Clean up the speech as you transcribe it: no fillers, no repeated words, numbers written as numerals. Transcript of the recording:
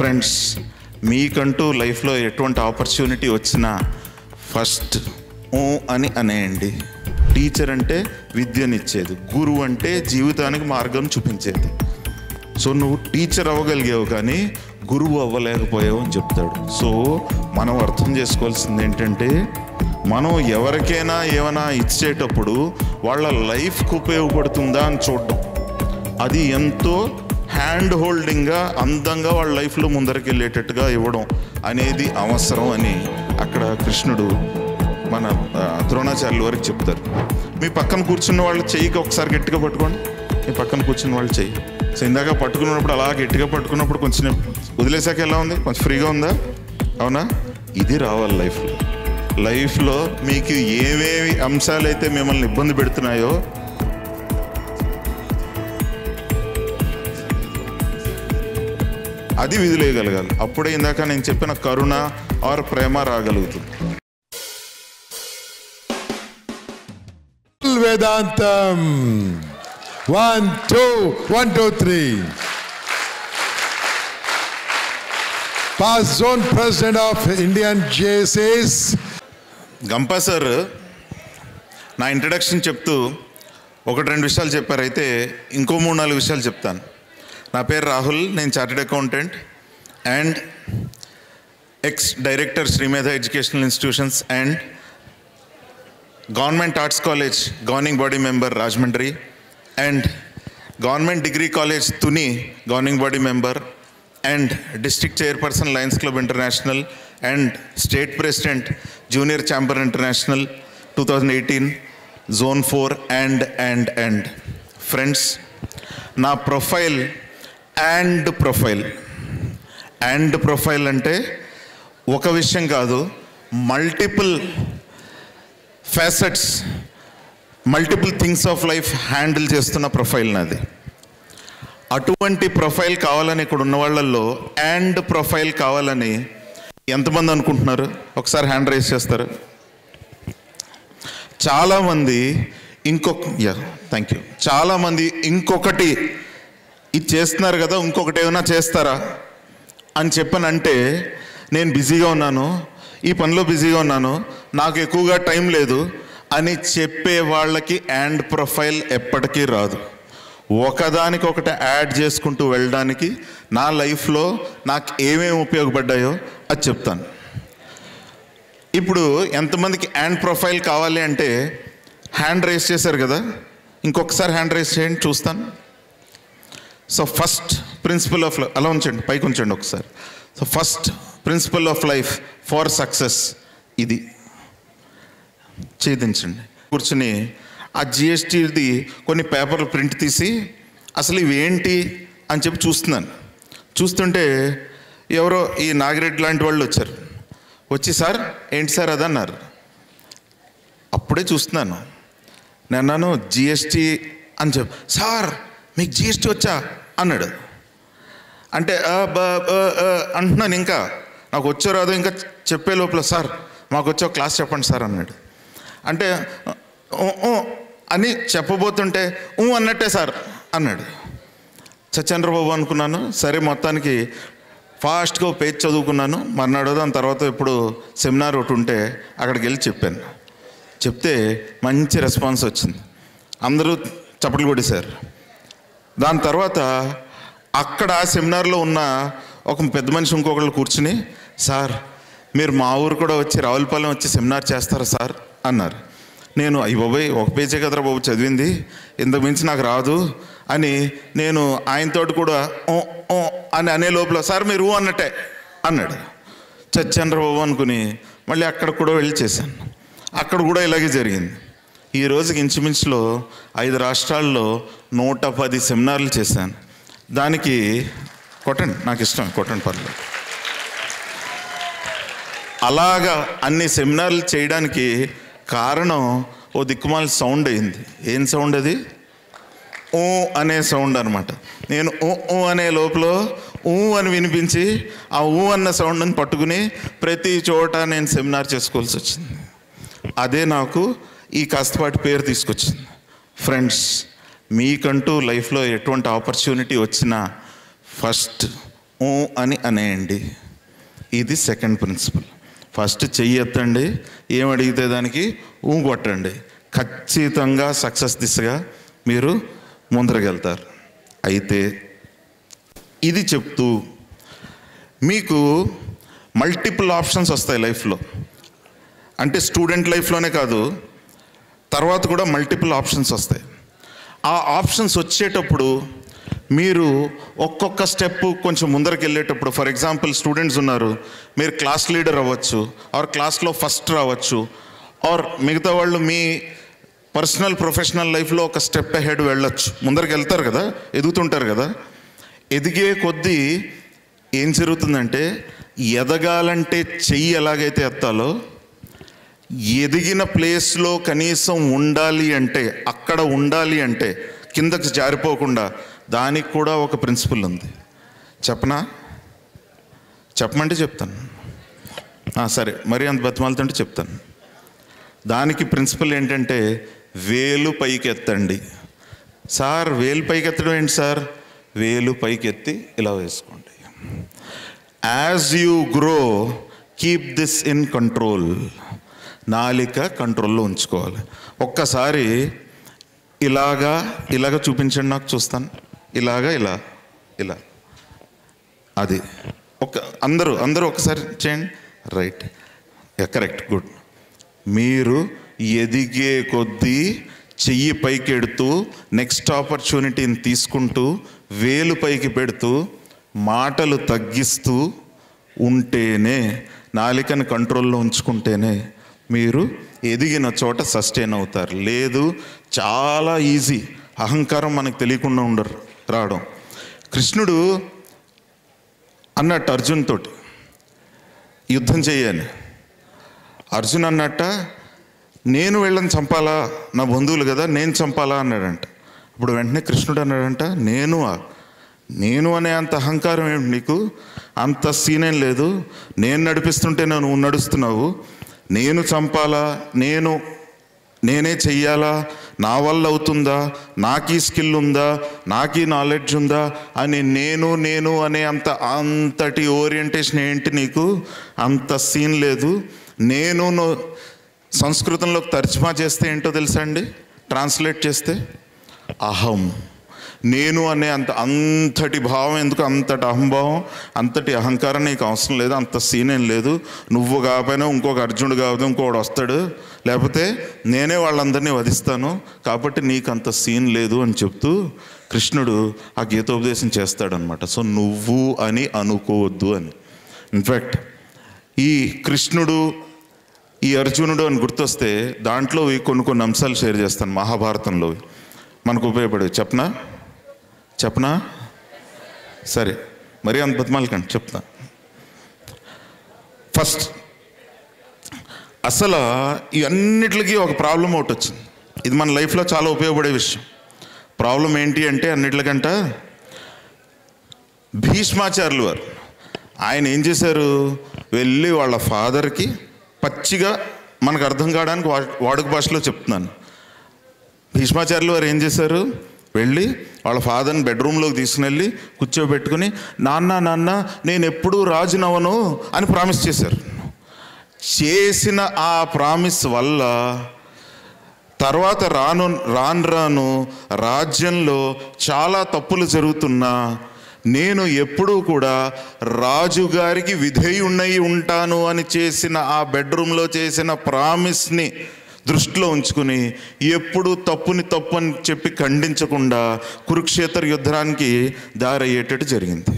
Friends, మీకంటూ లైఫ్లో ఎటువంటి ఆపర్చునిటీ వచ్చినా ఫస్ట్ అని అనేయండి. టీచర్ అంటే విద్యనిచ్చేది, గురువు అంటే జీవితానికి మార్గం చూపించేది. సో నువ్వు టీచర్ అవ్వగలిగావు కానీ గురువు అవ్వలేకపోయావు అని చెప్తాడు. సో మనం అర్థం చేసుకోవాల్సింది ఏంటంటే, మనం ఎవరికైనా ఏమైనా ఇచ్చేటప్పుడు వాళ్ళ లైఫ్కి ఉపయోగపడుతుందా అని చూడడం, అది ఎంతో హ్యాండ్ హోల్డింగ్గా అందంగా వాళ్ళ లైఫ్లో ముందరికి వెళ్ళేటట్టుగా ఇవ్వడం అనేది అవసరం అని అక్కడ కృష్ణుడు మన ద్రోణాచార్యుల వారికి చెప్తారు. మీ పక్కన కూర్చున్న వాళ్ళ చెయ్యికి ఒకసారి గట్టిగా పట్టుకోండి. మీ పక్కన కూర్చున్న వాళ్ళ చెయ్యి. సో ఇందాక పట్టుకున్నప్పుడు అలా గట్టిగా పట్టుకున్నప్పుడు కొంచెం వదిలేసాక ఎలా ఉంది? కొంచెం ఫ్రీగా ఉందా? అవునా? ఇది రావాలి లైఫ్లో మీకు ఏవేవి అంశాలైతే మిమ్మల్ని ఇబ్బంది పెడుతున్నాయో అది విధులేయగలగాలి. అప్పుడే ఇందాక నేను చెప్పిన కరుణ are Prema రాగలుగుతుంది. Vedantam 1 2 1 2 3. Past Zone President of Indian JSAs. Gampa sir నా ఇంట్రడక్షన్ చెప్తూ 1-2 విషయాలు చెప్పారు. అయితే ఇంకో 3-4 విషయాలు చెప్తాను. నా పేరు రాహుల్, నేను chartered accountant and X director Sri Medha educational institutions and government arts college governing body member Rajahmundry and government degree college Tuni governing body member and district chairperson Lions club international and state president junior chamber international 2018 zone 4 and friends, నా profile profile అంటే ఒక విషయం కాదు, multiple facets, multiple things of life handle చేస్తున్న profile నాది. అటువంటి profile కావాలని ఇక్కడ ఉన్న వాళ్ళల్లో ప్రొఫైల్ కావాలని ఎంతమంది అనుకుంటున్నారు? ఒకసారి హ్యాండ్ రైజ్ చేస్తారు. చాలామంది చాలామంది ఇంకొకటి ఇది చేస్తున్నారు కదా, ఇంకొకటి ఏమైనా చేస్తారా అని చెప్పనంటే, నేను బిజీగా ఉన్నాను, ఈ పనిలో బిజీగా ఉన్నాను, నాకు ఎక్కువగా టైం లేదు అని చెప్పే వాళ్ళకి ప్రొఫైల్ ఎప్పటికీ రాదు. ఒకదానికొకటి యాడ్ చేసుకుంటూ వెళ్ళడానికి నా లైఫ్లో నాకు ఏమేమి ఉపయోగపడ్డాయో అది చెప్తాను. ఇప్పుడు ఎంతమందికి ప్రొఫైల్ కావాలి అంటే హ్యాండ్ రైజ్ చేశారు కదా, ఇంకొకసారి హ్యాండ్ రైజ్ చేయండి చూస్తాను. So first principle of life, అలా ఉంచండి, పైకి ఉంచండి ఒకసారి. So first principle of life for success ఇది ఛేదించండి. కూర్చుని ఆ జిఎస్టీది కొన్ని పేపర్లు ప్రింట్ తీసి అసలు ఇవి ఏంటి అని చెప్పి చూస్తుంటే ఎవరో ఈ నాగిరెడ్డి లాంటి వాళ్ళు వచ్చారు. వచ్చి సార్ ఏంటి సార్ అదన్నారు. అప్పుడే చూస్తున్నాను. నేను అన్నాను జిఎస్టీ అని చెప్పి, సార్ మీకు జిఎస్టీ వచ్చా అన్నాడు. అంటే అంటున్నాను, ఇంకా నాకు వచ్చో రాదో ఇంకా చెప్పే లోపల, సార్ మాకు వచ్చో క్లాస్ చెప్పండి సార్ అన్నాడు. అంటే అని చెప్పబోతుంటే అన్నట్టే సార్ అన్నాడు. చంద్రబాబు అనుకున్నాను. సరే మొత్తానికి ఫాస్ట్గా పేజ్ చదువుకున్నాను. మర్నాడు దాని తర్వాత ఇప్పుడు సెమినార్ ఒకటి ఉంటే అక్కడికి వెళ్ళి చెప్పాను. చెప్తే మంచి రెస్పాన్స్ వచ్చింది, అందరూ చప్పట్లు కొట్టేశారు. దాని తర్వాత అక్కడ ఆ సెమినార్లో ఉన్న ఒక పెద్ద మనిషి ఇంకొకళ్ళు కూర్చుని, సార్ మీరు మా ఊరు కూడా వచ్చి రావులపాలెం వచ్చి సెమినార్ చేస్తారా సార్ అన్నారు. నేను అయ్యి బాబాయ్ ఒక పేజే కదరా బాబు చదివింది, ఇంతకు మించి నాకు రాదు అని నేను ఆయనతోటి కూడా అని అనే లోపల, సార్ మీరు అన్నట్టే అన్నాడు. చంద్రబాబు అనుకుని మళ్ళీ అక్కడ కూడా వెళ్ళి చేశాను. అక్కడ కూడా ఇలాగే జరిగింది. ఈ రోజుకి ఇంచుమించులో 5 రాష్ట్రాల్లో 110 సెమినార్లు చేశాను. దానికి కొట్టండి, నాకు ఇష్టం, కొట్టండి పర్లేదు. అలాగా అన్ని సెమినార్లు చేయడానికి కారణం ఓ దిక్కుమాల సౌండ్ అయింది. ఏం సౌండ్ అది? అనే సౌండ్ అనమాట. నేను అనే లోపల అని వినిపించి ఆ అన్న సౌండ్ని పట్టుకుని ప్రతి చోట నేను సెమినార్ చేసుకోవాల్సి వచ్చింది. అదే నాకు ఈ కాస్తపాటి పేరు తీసుకొచ్చింది. ఫ్రెండ్స్, మీకంటూ లైఫ్లో ఎటువంటి ఆపర్చునిటీ వచ్చినా ఫస్ట్ ఊ అని అనేయండి. ఇది సెకండ్ ప్రిన్సిపల్. ఫస్ట్ చెయ్యి ఎత్తండి, ఏం అడిగితే దానికి ఊ కొట్టండి. ఖచ్చితంగా సక్సెస్ దిశగా మీరు ముందరకెళ్తారు. అయితే ఇది చెప్తూ మీకు మల్టిపుల్ ఆప్షన్స్ వస్తాయి లైఫ్లో. అంటే స్టూడెంట్ లైఫ్లోనే కాదు, తర్వాత కూడా మల్టిపుల్ ఆప్షన్స్ వస్తాయి. ఆ ఆప్షన్స్ వచ్చేటప్పుడు మీరు ఒక్కొక్క స్టెప్ కొంచెం ముందరికి వెళ్ళేటప్పుడు, ఫర్ ఎగ్జాంపుల్ స్టూడెంట్స్ ఉన్నారు, మీరు క్లాస్ లీడర్ అవ్వచ్చు, ఆర్ క్లాస్లో ఫస్ట్ రావచ్చు, ఆర్ మిగతా వాళ్ళు మీ పర్సనల్ ప్రొఫెషనల్ లైఫ్లో ఒక స్టెప్ అహెడ్ వెళ్ళొచ్చు. ముందరికి వెళ్తారు కదా, ఎదుగుతుంటారు కదా. ఎదిగే కొద్దీ ఏం జరుగుతుందంటే, ఎదగాలంటే చెయ్యి ఎలాగైతే ఎత్తాలో, ఎదిగిన ప్లేస్లో కనీసం ఉండాలి అంటే, అక్కడ ఉండాలి అంటే కిందకి జారిపోకుండా, దానికి కూడా ఒక ప్రిన్సిపల్ ఉంది. చెప్పమంటే చెప్తాను. సరే, మరి అంత బతిమాలతుంటే చెప్తాను. దానికి ప్రిన్సిపల్ ఏంటంటే, వేలు పైకి ఎత్తండి. సార్ వేలు పైకి ఎత్తడం ఏంటి సార్? వేలు పైకి ఎత్తి ఇలా వేసుకోండి. As you grow keep this in control. నాలిక కంట్రోల్లో ఉంచుకోవాలి. ఒక్కసారి ఇలాగా చూపించండి, నాకు చూస్తాను. ఇలా అది అందరూ ఒకసారి చేయండి. Right, correct, good. మీరు ఎదిగే కొద్దీ చెయ్యి పైకి ఎడుతూ, నెక్స్ట్ ఆపర్చునిటీని తీసుకుంటూ, వేలు పైకి పెడుతూ, మాటలు తగ్గిస్తూ ఉంటేనే, నాలికను కంట్రోల్లో ఉంచుకుంటేనే మీరు ఎదిగిన చోట సస్టైన్ అవుతారు. లేదు, చాలా ఈజీ, అహంకారం మనకు తెలియకుండా రావడం. కృష్ణుడు అన్నట్టు అర్జున్ తోటి యుద్ధం చేయని, అర్జున్ అన్నట్ట నేను వీళ్ళని చంపాలా, నా బంధువులు కదా, నేను చంపాలా అన్నాడంట. ఇప్పుడు వెంటనే కృష్ణుడు అన్నాడంట, నేను అనే అంత అహంకారం ఏమిటి నీకు? అంత సీనేం లేదు. నేను నడిపిస్తుంటే నువ్వు నడుస్తున్నావు. నేను చంపాలా, నేనే చెయ్యాలా, నా వల్ల అవుతుందా, నాకీ స్కిల్ ఉందా, నాకీ నాలెడ్జ్ ఉందా అని నేను అనే అంతటి ఓరియంటేషన్ ఏంటి నీకు? అంత సీన్ లేదు. నేను సంస్కృతంలోకి తర్జుమా చేస్తే ఏంటో తెలుసా అండి? ట్రాన్స్లేట్ చేస్తే అహం. నేను అనే అంతటి భావం ఎందుకు? అంతటి అహంభావం, అంతటి అహంకారం నీకు అవసరం లేదు. అంత సీన్ ఏం లేదు. నువ్వు కాకపోయినా ఇంకొక అర్జునుడు కాకపోతే ఇంకొకడు వస్తాడు, లేకపోతే నేనే వాళ్ళందరినీ వధిస్తాను, కాబట్టి నీకు అంత సీన్ లేదు అని చెప్తూ కృష్ణుడు ఆ గీతోపదేశం చేస్తాడనమాట. సో నువ్వు అని అనుకోవద్దు అని. ఇన్ఫ్యాక్ట్ ఈ కృష్ణుడు, ఈ అర్జునుడు అని గుర్తొస్తే దాంట్లో కొన్ని అంశాలు షేర్ చేస్తాను మహాభారతంలో, మనకు ఉపయోగపడేవి. చెప్పనా? సరే, మరీ అంత బతిమాలకండి, చెప్తా. ఫస్ట్ అసలు ఇవన్నిటికీ ఒక ప్రాబ్లం ఒకటి వచ్చింది. ఇది మన లైఫ్లో చాలా ఉపయోగపడే విషయం. ప్రాబ్లం ఏంటి అంటే, అన్నిటికంట భీష్మాచార్యులు వారు ఆయన ఏం చేశారు? వెళ్ళి వాళ్ళ ఫాదర్కి పచ్చిగా, మనకు అర్థం కావడానికి వాడుక భాషలో చెప్తున్నాను. భీష్మాచార్యులు వారు ఏం చేశారు? వెళ్ళి వాళ్ళ ఫాదర్ని బెడ్రూమ్లోకి తీసుకుని వెళ్ళి కూర్చోబెట్టుకుని, నాన్న నేను ఎప్పుడూ రాజునవను అని ప్రామిస్ చేశారు. చేసిన ఆ ప్రామిస్ వల్ల తర్వాత రాను రాజ్యంలో చాలా తప్పులు జరుగుతున్నా నేను ఎప్పుడూ కూడా రాజుగారికి విధేయుణ్ణై ఉంటాను అని చేసిన ఆ బెడ్రూమ్లో చేసిన ప్రామిస్ని దృష్టిలో ఉంచుకుని ఎప్పుడు తప్పు అని చెప్పి ఖండించకుండా కురుక్షేత్ర యుద్ధానికి దారయ్యేటట్టు జరిగింది.